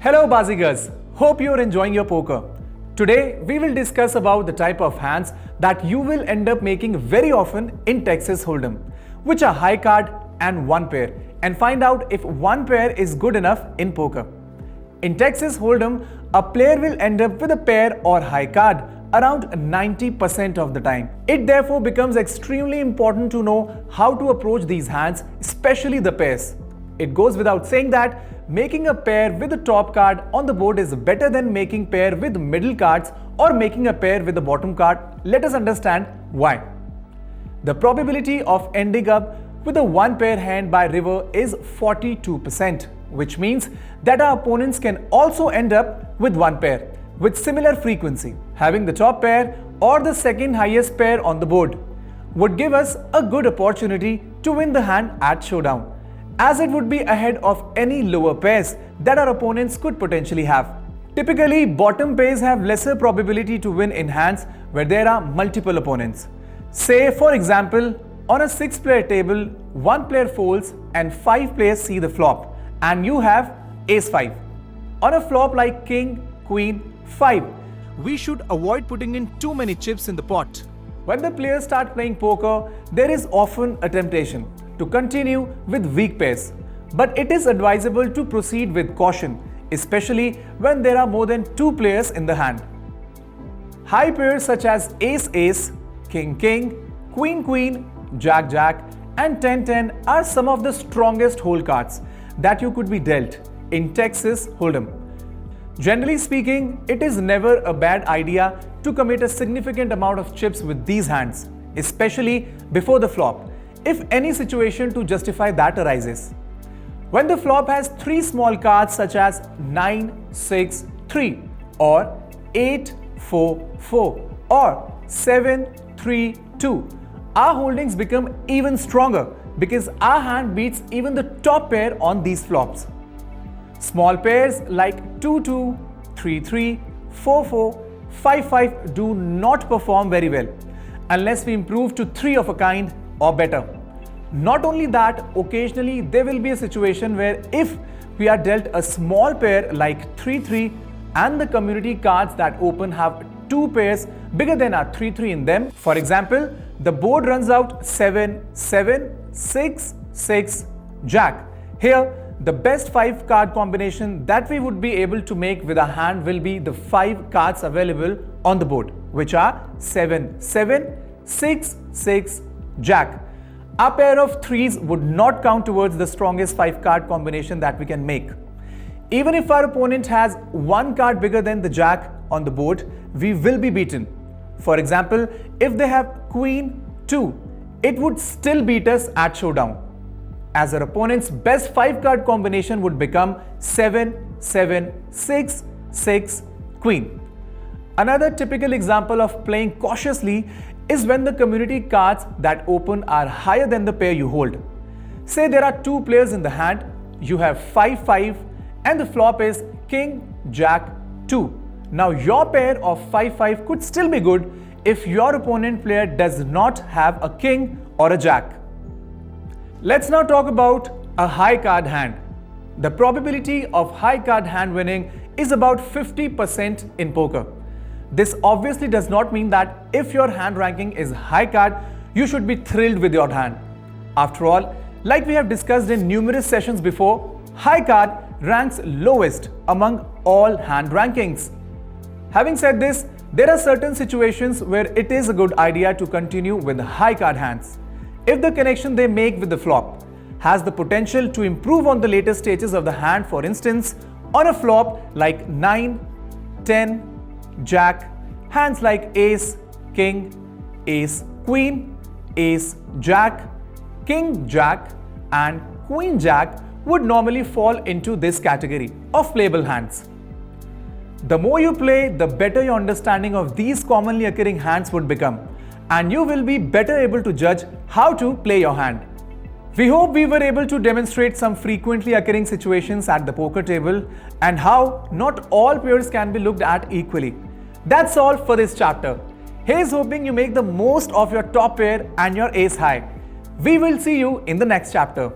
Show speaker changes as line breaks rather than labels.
Hello Bazigers, hope you are enjoying your poker. Today we will discuss about the type of hands that you will end up making very often in Texas Hold'em, which are high card and one pair, and find out if one pair is good enough in poker. In Texas Hold'em, a player will end up with a pair or high card around 90% of the time. It therefore becomes extremely important to know how to approach these hands, especially the pairs. It goes without saying that making a pair with the top card on the board is better than making pair with middle cards or making a pair with the bottom card. Let us understand why. The probability of ending up with a one pair hand by river is 42%, which means that our opponents can also end up with one pair with similar frequency. Having the top pair or the second highest pair on the board would give us a good opportunity to win the hand at showdown, as it would be ahead of any lower pairs that our opponents could potentially have. Typically, bottom pairs have lesser probability to win in hands where there are multiple opponents. Say for example, on a 6-player table, 1 player folds and 5 players see the flop and you have ace-5. On a flop like king, queen, 5, we should avoid putting in too many chips in the pot. When the players start playing poker, there is often a temptation to continue with weak pairs, but it is advisable to proceed with caution, especially when there are more than 2 players in the hand. High pairs such as ace-ace, king-king, queen-queen, jack-jack and 10-10 are some of the strongest hold cards that you could be dealt in Texas Hold'em. Generally speaking, it is never a bad idea to commit a significant amount of chips with these hands, especially before the flop, if any situation to justify that arises. When the flop has 3 small cards such as 9, 6, 3 or 8, 4, 4 or 7, 3, 2, our holdings become even stronger because our hand beats even the top pair on these flops. Small pairs like 2-2, 3-3, 4-4, 5-5 do not perform very well unless we improve to 3 of a kind or better. Not only that, occasionally there will be a situation where if we are dealt a small pair like 3-3 and the community cards that open have 2 pairs bigger than our 3-3 in them. For example, the board runs out 7, 7, 6, 6, jack. Here, the best 5 card combination that we would be able to make with our hand will be the 5 cards available on the board, which are 7, 7, 6, 6, jack. A pair of 3s would not count towards the strongest 5 card combination that we can make. Even if our opponent has 1 card bigger than the jack on the board, we will be beaten. For example, if they have queen 2, it would still beat us at showdown, as our opponent's best 5 card combination would become 7, 7, 6, 6, queen. Another typical example of playing cautiously is when the community cards that open are higher than the pair you hold. Say there are 2 players in the hand, you have 5, 5 and the flop is king, jack, 2. Now your pair of 5, 5 could still be good if your opponent player does not have a king or a jack. Let's now talk about a high card hand. The probability of high card hand winning is about 50% in poker. This obviously does not mean that if your hand ranking is high card, you should be thrilled with your hand. After all, like we have discussed in numerous sessions before, high card ranks lowest among all hand rankings. Having said this, there are certain situations where it is a good idea to continue with high card hands. If the connection they make with the flop has the potential to improve on the later stages of the hand, for instance, on a flop like 9, 10, jack, hands like ace, king, ace, queen, ace, jack, king, jack and queen, jack would normally fall into this category of playable hands. The more you play, the better your understanding of these commonly occurring hands would become, and you will be better able to judge how to play your hand. We hope we were able to demonstrate some frequently occurring situations at the poker table and how not all pairs can be looked at equally. That's all for this chapter. Here's hoping you make the most of your top pair and your ace high. We will see you in the next chapter.